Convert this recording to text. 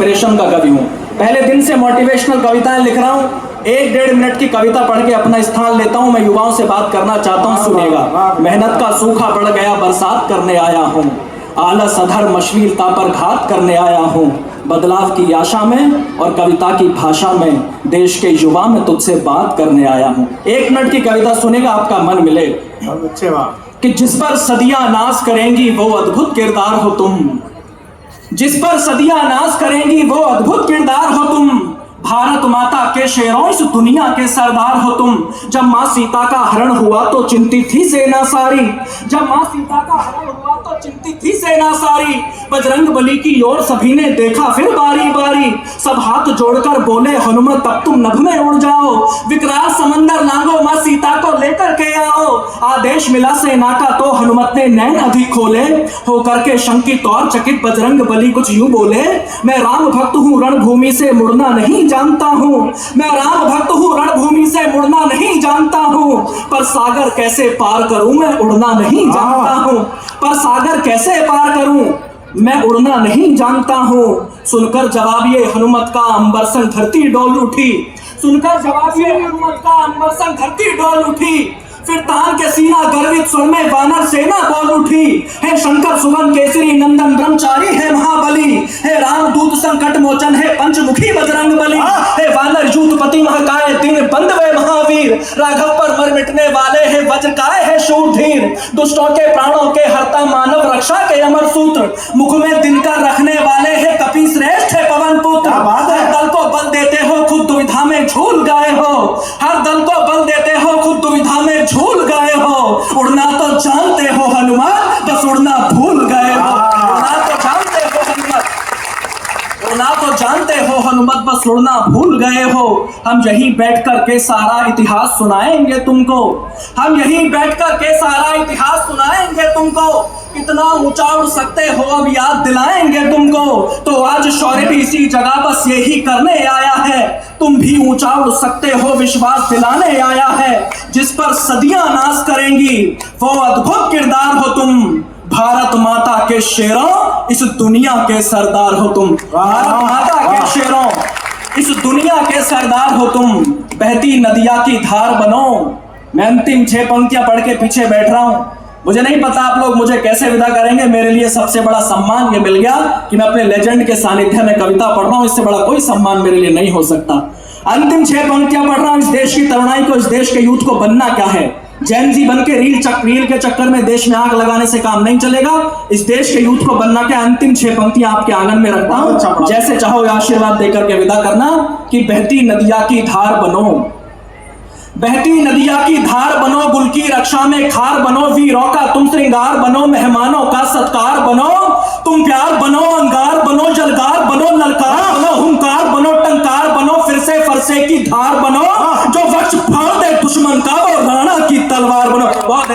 Inspiration का कवि हूँ। पहले दिन से मोटिवेशनल कविताएं लिख रहा हूँ। 1-1.5 मिनट की कविता पढ़ के अपना स्थान लेता हूँ। मैं युवाओं से बात करना चाहता हूँ, सुनेगा। मेहनत का सूखा बढ़ गया, बरसात करने आया हूँ। आलस अधर्म अश्लीलता पर घात करने आया हूँ। बदलाव की आशा में और कविता की भाषा में देश के युवा में तुझसे बात करने आया हूँ। 1 मिनट की कविता सुनेगा, आपका मन मिले। अच्छे बात कि जिस पर सदियां नाज करेंगी वो अद्भुत किरदार हो तुम। जिस पर सदियां नाज करेंगी वो अद्भुत किरदार हो तुम। भारत माता के शेरों इस दुनिया के सरदार हो तुम। जब माँ सीता का हरण हुआ तो चिंतित थी सेना सारी। जब माँ सीता का हरण हुआ तो चिंतित थी सेना सारी। बजरंग बली की ओर सभी ने देखा फिर बारी बारी। सब हाथ जोड़कर बोले हनुमत अब तुम नभ में उड़ जाओ। विकराल समंदर लांघो, माँ सीता को लेकर के आओ। आदेश मिला सेना का तो हनुमत ने नैन अधिक खोले। होकर के शंकित और चकित बजरंग बली कुछ यूं बोले, मैं राम भक्त हूँ रणभूमि से मुड़ना नहीं जानता हूँ। मैं राम भक्त हूँ रणभूमि से मुड़ना नहीं जानता हूँ। पर सागर कैसे पार करूँ मैं उड़ना नहीं जानता हूँ। पर सागर कैसे पार करूँ मैं उड़ना नहीं जानता हूँ। सुनकर जवाब ये हनुमत का अंबर संग धरती डोल उठी। सुनकर जवाब ये हनुमत का अंबर संग धरती डोल उठी। फिर तान के सीना गर्वित स्वर में वानर सेना बोल उठी। हे शंकर सुवन केसरी नंदन ब्रह्मचारी है महाबली। हे रामदूत संकट मोचन है पंचमुखी बजरंग बली। हे वानर यूथपति महाकाय दिन बंद वे महावीर। राघव पर मर मिटने वाले है वज्रकाय है शूरधीर। दुष्टों के प्राणों के हरता मानव रक्षा के अमर सूत्र। मुख में दिनकर रखने वाले है कपि श्रेष्ठ है पवन पुत्र। हर दल को बल देते हो खुद दुविधा में झूल गए हो। हर दल को बल देते हो खुद दुविधा में झूल गए हो। उड़ना तो जानते हो हनुमान, बस उड़ना भूल गए हो। उड़ना तो जानते हो हनुमान, उड़ना तो जानते हो हनुमत, बस उड़ना भूल गए हो। हम यहीं बैठ कर के सारा इतिहास सुनाएंगे तुमको। हम यहीं बैठ कर के सारा इतिहास सुनाएंगे तुमको। कितना ऊंचा उड़ सकते हो अब याद दिलाएंगे तुमको। तो आज शौर्य भी इसी जगह बस यही करने आया है। तुम भी ऊंचा उड़ सकते हो विश्वास दिलाने आया है। जिस पर सदियां नाज करेंगी वो अद्भुत किरदार हो तुम। भारत माता के शेरों इस दुनिया के सरदार हो तुम। भारत माता के शेरों इस दुनिया के सरदार हो तुम। बहती नदिया की धार बनो। मैं अंतिम 6 पंक्तियां पढ़ के पीछे बैठ रहा हूं। मुझे नहीं पता आप लोग मुझे कैसे विदा करेंगे। मेरे लिए सबसे बड़ा सम्मान ये मिल गया कि मैं अपने लेजेंड के सानिध्य में कविता पढ़ रहा हूं। इससे बड़ा कोई सम्मान मेरे लिए नहीं हो सकता। अंतिम 6 पंक्तियां पढ़ रहा हूं। इस देश की तरुणाई को, इस देश के यूथ को बनना क्या है। जैन जी बन के रील के चक्कर में देश में आग लगाने से काम नहीं चलेगा। इस देश के यूथ को बनना क्या। अंतिम 6 पंक्तियां आपके आंगन में रखता हूं। जैसे चाहो आशीर्वाद देकर के विदा करना कि बहती नदिया की धार बनो। बहती नदिया की धार बनो, गुल की रक्षा में खार बनो। वीरों का तुम श्रृंगार बनो, मेहमानों का सत्कार बनो। तुम प्यार बनो, अंगार बनो, जलगार बनो, ललकार बनो, हुंकार बनो, टंकार बनो। फिर से फरसे की धार बनो, जो वक्ष फाड़ दे दुश्मन का वो राणा की तलवार बनो। बहुत